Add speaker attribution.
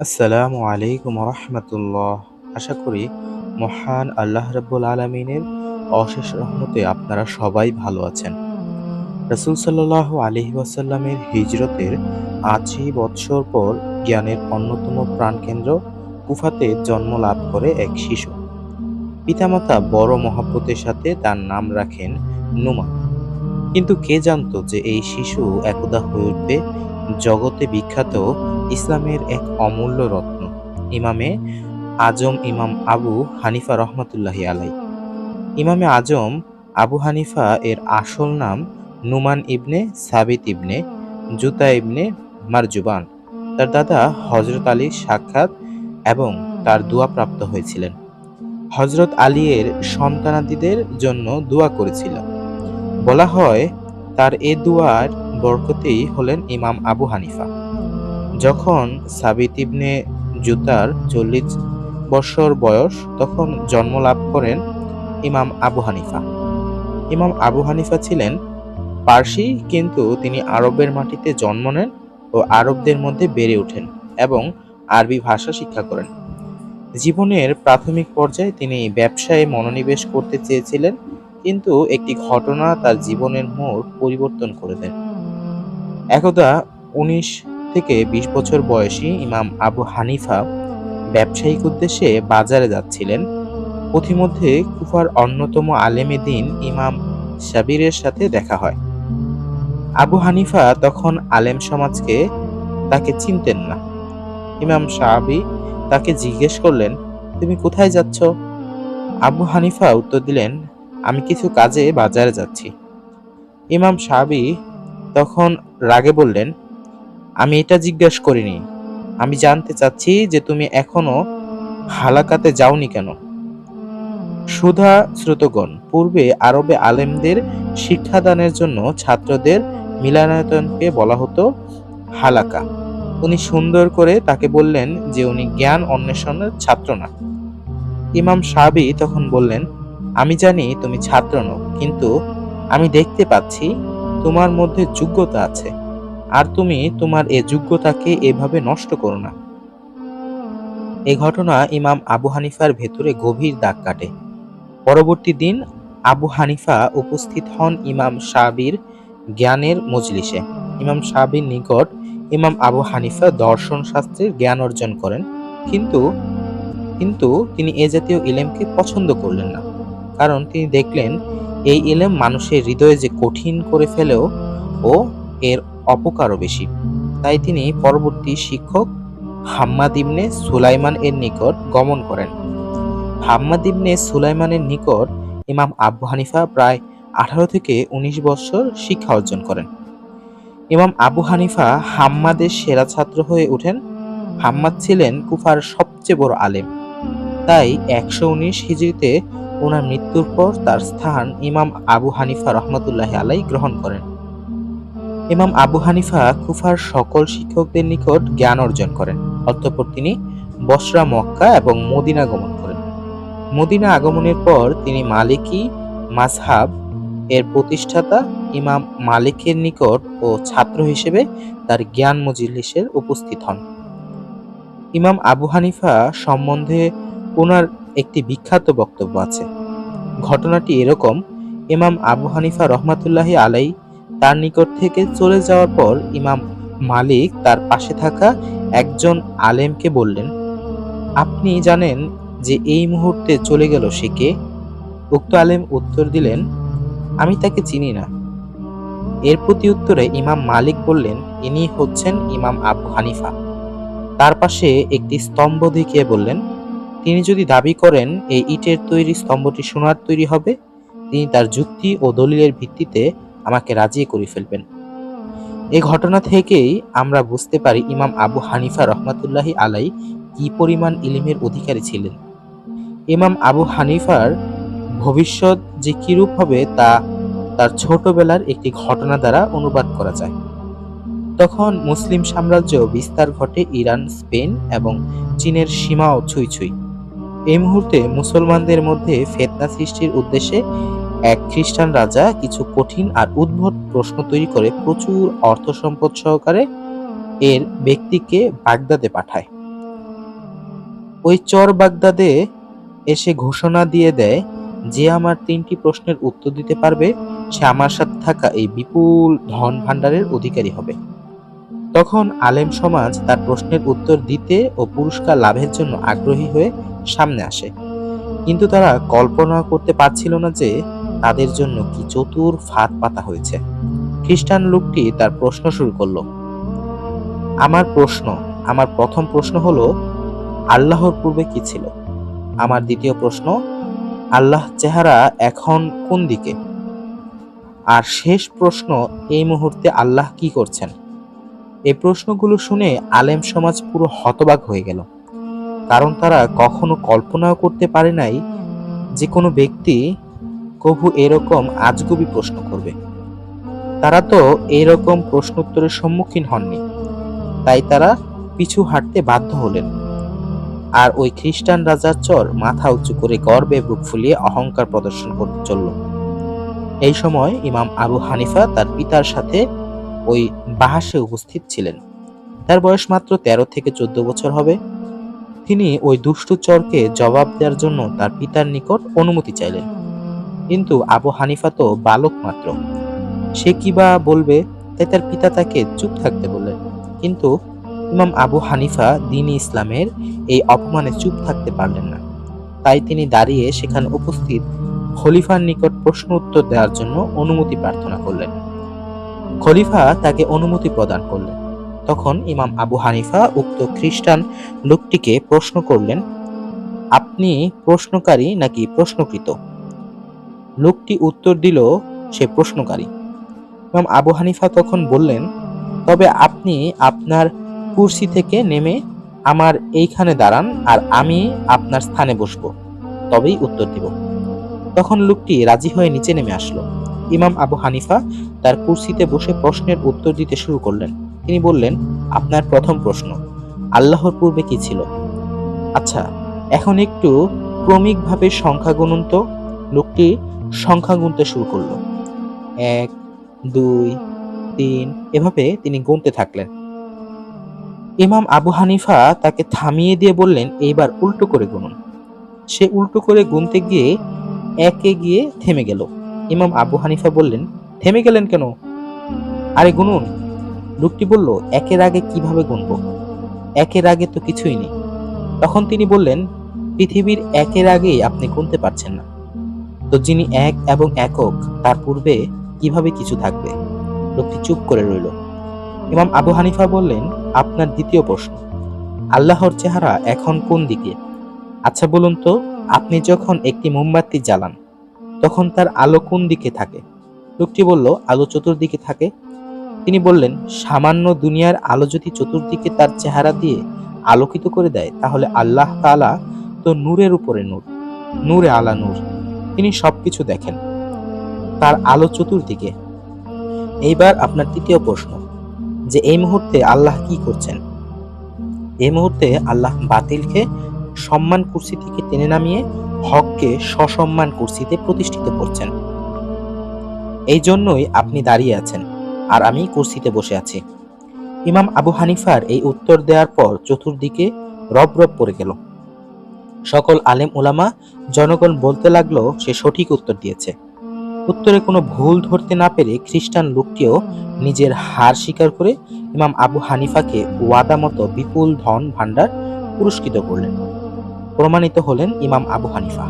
Speaker 1: আসসালামু আলাইকুম রহমতুল্লাহ। আশা করি মহান আল্লাহ রাব্বুল আলামিনের অশেষ রহমতে আপনারা সবাই ভালো আছেন। রাসূল সাল্লাল্লাহু আলাইহি ওয়াসাল্লামের হিজরতের ৮০ বৎসর পর জ্ঞানের অন্যতম প্রাণকেন্দ্র কুফাতে জন্ম লাভ করে এক শিশু। পিতামাতা বড় মহব্বতের সাথে তার নাম রাখেন নুমান। কিন্তু কে জানতো যে এই শিশু একদা হয়ে উঠবে জগতে বিখ্যাত ইসলামের এক অমূল্য রত্ন, ইমামে আজম ইমাম আবু হানিফা রহমতুল্লাহি আলাই। ইমামে আজম আবু হানিফা এর আসল নাম নুমান ইবনে সাবিত ইবনে জুতা ইবনে মারজুবান। তার দাদা হজরত আলীর সাক্ষাৎ এবং তার দোয়া প্রাপ্ত হয়েছিলেন। হজরত আলী এর সন্তানাদিদের জন্য দোয়া করেছিলেন। বলা হয় তার এ দুয়ার বরকতেই হলেন ইমাম আবু হানিফা। যখন সাবিত ইবনে জুতার ৪০ বছর বয়স তখন জন্ম লাভ করেন ইমাম আবু হানিফা। ইমাম আবু হানিফা ছিলেন পার্সি, কিন্তু তিনি আরবের মাটিতে জন্ম নেন ও আরবদের মধ্যে বেড়ে ওঠেন এবং আরবি ভাষা শিক্ষা করেন। জীবনের প্রাথমিক পর্যায়ে তিনি ব্যবসায়ে মনোনিবেশ করতে চেয়েছিলেন, কিন্তু একটি ঘটনা তার জীবনের মোড় পরিবর্তন করে দেয়। একদা ১৯ থেকে ২০ বছর বয়সী ইমাম আবু হানিফা ব্যবসায়িক উদ্দেশ্যে বাজারে যাচ্ছিলেন। পথিমধ্যে কুফার অন্যতম আলেমে দ্বীন ইমাম সাবিরের সাথে দেখা হয়। আবু হানিফা তখন আলেম সমাজকে তাকে চিনতেন না। ইমাম সাহাবী তাকে জিজ্ঞেস করলেন, তুমি কোথায় যাচ্ছ? আবু হানিফা উত্তর দিলেন, আমি কিছু কাজে বাজারে যাচ্ছি। ইমাম সাহাবী তখন রাগে বললেন, আমি এটা জিজ্ঞেস করিনি, আমি জানতে চাচ্ছি যে তুমি এখনো হালাকাতে যাওনি কেন? সুধা শ্রোতগণ, পূর্বে আরবে আলেমদের শিক্ষাদানের জন্য ছাত্রদের মিলনায়তনকে বলা হতো হালাকা। উনি সুন্দর করে তাকে বললেন যে উনি জ্ঞান অন্বেষণের ছাত্র না। ইমাম সাহাবী তখন বললেন, আমি জানি তুমি ছাত্র নও, কিন্তু আমি দেখতে পাচ্ছি তোমার মধ্যে যোগ্যতা আছে, আর তুমি তোমার এ যোগ্যতাকে এভাবে নষ্ট করো না। এই ঘটনা ইমাম আবু হানিফার ভেতরে গভীর দাগ কাটে। পরবর্তী দিন আবু হানিফা উপস্থিত হন ইমাম সাহাবীর জ্ঞানের মজলিসে। ইমাম সাহাবীর নিকট ইমাম আবু হানিফা দর্শন শাস্ত্রের জ্ঞান অর্জন করেন, কিন্তু কিন্তু তিনি এ জাতীয় ইলেমকে পছন্দ করলেন না, কারণ তিনি দেখলেন এই ইলেম মানুষের হৃদয়ে যে কঠিন করে ফেলেও ও এর অপকারও বেশি। তাই তিনি পরবর্তী শিক্ষক হাম্মাদ ইবনে সুলাইমান এর নিকট গমন করেন। হাম্মাদ ইবনে সুলাইমানের নিকট ইমাম আবু হানিফা প্রায় ১৮ থেকে ১৯ বছর শিক্ষা অর্জন করেন। ইমাম আবু হানিফা হাম্মাদের সেরা ছাত্র হয়ে ওঠেন। হাম্মাদ ছিলেন কুফার সবচেয়ে বড় আলেম, তাই ১১৯ হিজরিতে ওনার মৃত্যুর পর তার স্থান ইমাম আবু হানিফা রহমতুল্লাহি আলাই গ্রহণ করেন। ইমাম আবু হানিফা কুফার সকল শিক্ষকদের নিকট জ্ঞান অর্জন করেন। অতঃপর তিনি বসরা, মক্কা এবং মদিনা গমন করেন। মদিনা আগমনের পর তিনি মালিকি মাযহাব এর প্রতিষ্ঠাতা ইমাম মালিকের নিকট ও ছাত্র হিসেবে তার জ্ঞান মজলিসের উপস্থিত হন। ইমাম আবু হানিফা সম্বন্ধে ওনার একটি বিখ্যাত বক্তব্য আছে। ঘটনাটি এরকম, ইমাম আবু হানিফা রহমাতুল্লাহি আলাই তার নিকট থেকে চলে যাওয়ার পর ইমাম মালিক তার পাশে থাকা একজন আলেমকে বললেন, আপনি জানেন যে এই মুহূর্তে চলে গেল সে কে? উক্ত আলেম উত্তর দিলেন, আমি তাকে চিনি না। এর প্রতি উত্তরে ইমাম মালিক বললেন, ইনি হচ্ছেন ইমাম আবু হানিফা। তার পাশে একটি স্তম্ভ দেখিয়ে বললেন, তিনি যদি দাবি করেন এই ইটের তৈরি স্তম্ভটি সোনার তৈরি হবে, তিনি তার যুক্তি ও দলিলের ভিত্তিতে আমাকে রাজি করে ফেলবেন। এই ঘটনা থেকেই আমরা বুঝতে পারি ইমাম আবু হানিফা রহমাতুল্লাহি আলাই কি পরিমাণ ইলমের অধিকারী ছিলেন। ইমাম আবু হানিফার ভবিষ্যৎ যে কিরূপ হবে তা তার ছোটবেলার একটি ঘটনা দ্বারা অনুবাদ করা যায়। তখন মুসলিম সাম্রাজ্য বিস্তার ঘটে ইরান, স্পেন এবং চীনের সীমাও ছুঁই ছুঁই। এই মুহূর্তে মুসলমানদের মধ্যে ফিতনা সৃষ্টির উদ্দেশ্যে এক খ্রিস্টান রাজা কিছু কঠিন আর উদ্ভট প্রশ্ন তৈরি করে প্রচুর অর্থ সম্পদ সহকারে এর ব্যক্তিকে বাগদাদে পাঠায়। ওই চর বাগদাদে এসে ঘোষণা দিয়ে দেয়, যে আমার 3টি প্রশ্নের উত্তর দিতে পারবে সে আমার সাথে থাকা এই বিপুল ধন ভাণ্ডারের অধিকারী হবে। তখন আলেম সমাজ তার প্রশ্নের উত্তর দিতে ও পুরস্কার লাভের জন্য আগ্রহী হয়ে সামনে আসে, কিন্তু তারা কল্পনা করতে পারছিল না যে তাদের জন্য কি চতুর ফাঁদ পাতা হয়েছে। খ্রিস্টান লোকটি তার প্রশ্ন শুরু করলো। আমার প্রথম প্রশ্ন হলো, আল্লাহর পূর্বে কি ছিল? আমার দ্বিতীয় প্রশ্ন, আল্লাহ চেহারা এখন কোন দিকে? আর শেষ প্রশ্ন, এই মুহূর্তে আল্লাহ কি করছেন? এই প্রশ্নগুলো শুনে আলেম সমাজ পুরো হতবাক হয়ে গেল, কারণ তারা কখনো কল্পনাও করতে পারে নাই যে কোনো ব্যক্তি কভু এরকম আজগুবি প্রশ্ন করবে। তারা তো এরকম প্রশ্নোত্তরের সম্মুখীন হননি, তাই তারা পিছু হাঁটতে বাধ্য হলেন। আর ওই খ্রিস্টান রাজার চর মাথা উঁচু করে গর্বে বুক ফুলিয়ে অহংকার প্রদর্শন করতে চলল। এই সময় ইমাম আবু হানিফা তার পিতার সাথে ওই বাহাসে উপস্থিত ছিলেন। তার বয়স মাত্র 13 থেকে 14 বছর হবে। তিনি ওই দুষ্টু চরকে জবাব দেওয়ার জন্য তার পিতার নিকট অনুমতি চাইলেন, কিন্তু আবু হানিফা তো বালক মাত্র, সে কি বা বলবে, তাই তার পিতা তাকে চুপ থাকতে বললেন। কিন্তু ইমাম আবু হানিফা দ্বীন-ই ইসলামের এই অপমানে চুপ থাকতে পারলেন না, তাই তিনি দাঁড়িয়ে সেখানে উপস্থিত খলিফার নিকট প্রশ্ন উত্তর দেওয়ার জন্য অনুমতি প্রার্থনা করলেন। খলিফা তাকে অনুমতি প্রদান করলেন। তখন ইমাম আবু হানিফা উক্ত খ্রিস্টান লোকটিকে প্রশ্ন করলেন, আপনি প্রশ্নকারী নাকি প্রশ্নকৃত? লোকটি উত্তর দিল, সে প্রশ্নকারী। ইমাম আবু হানিফা তখন বললেন, তবে আপনি আপনার কুরসি থেকে নেমে আমার এইখানে দাঁড়ান, আর আমি আপনার স্থানে বসবো, তবেই উত্তর দিব। তখন লোকটি রাজি হয়ে নিচে নেমে আসলো। ইমাম আবু হানিফা তার কুরসিতে বসে প্রশ্নের উত্তর দিতে শুরু করলেন। তিনি বললেন, আপনার প্রথম প্রশ্ন, আল্লাহর পূর্বে কি ছিল? আচ্ছা, এখন একটু ক্রমিকভাবে সংখ্যা গুনুন তো। লোকটি সংখ্যা গুনতে শুরু করলো। 1, 2, 3, এভাবে তিনি গুনতে থাকলেন। ইমাম আবু হানিফা তাকে থামিয়ে দিয়ে বললেন, এইবার উল্টো করে গুনুন। সে উল্টো করে গুনতে গিয়ে একে গিয়ে থেমে গেল। ইমাম আবু হানিফা বললেন, থেমে গেলেন কেন? আরে গুনুন। লোকটি বলল, একের আগে কিভাবে গুনবো? একের আগে তো কিছুই নেই। তখন তিনি বললেন, পৃথিবীর একের আগেই আপনি গুনতে পারছেন না, তো যিনি এক এবং একক তার পূর্বে কিভাবে কিছু থাকবে? লোকটি চুপ করে রইল। ইমাম আবু হানিফা বললেন, আপনার দ্বিতীয় প্রশ্ন, আল্লাহর চেহারা এখন কোন দিকে? আচ্ছা বলুন তো, আপনি যখন একটি মোমবাতি জ্বালান তখন তার আলো কোন দিকে থাকে? লোকটি বলল, আলো চতুর্দিকে থাকে। তিনি বললেন, সামান্য দুনিয়ার আলো যদি চতুর্দিকে তার চেহারা দিয়ে আলোকিত করে দেয়, তাহলে আল্লাহ তাআলা তো নূরের উপরে নূর, নূরে আলা নূর, তিনি সবকিছু দেখেন, তার আলো চতুর্দিকে। এইবার আপনার তৃতীয় প্রশ্ন, যে এই মুহূর্তে আল্লাহ কি করছেন? এই মুহূর্তে আল্লাহ বাতিলকে সম্মান কুরসি থেকে টেনে নামিয়ে হককে সসম্মান কুরসিতে প্রতিষ্ঠিত করছেন। এই জন্যই আপনি দাঁড়িয়ে আছেন আর আমি কুরসিতে বসে আছি। ইমাম আবু হানিফার এই উত্তর দেওয়ার পর চতুর্দিকে রব পড়ে গেল। সকল আলেম উলামা জনগণ বলতে লাগলো, সে সঠিক উত্তর দিয়েছে। উত্তরে কোনো ভুল ধরতে না পেরে খ্রিস্টান লোকটিও নিজের হার স্বীকার করে ইমাম আবু হানিফাকে ওয়াদা মতো বিপুল ধন ভাণ্ডার পুরস্কৃত করলেন। প্রমাণিত হলেন ইমাম আবু হানিফা।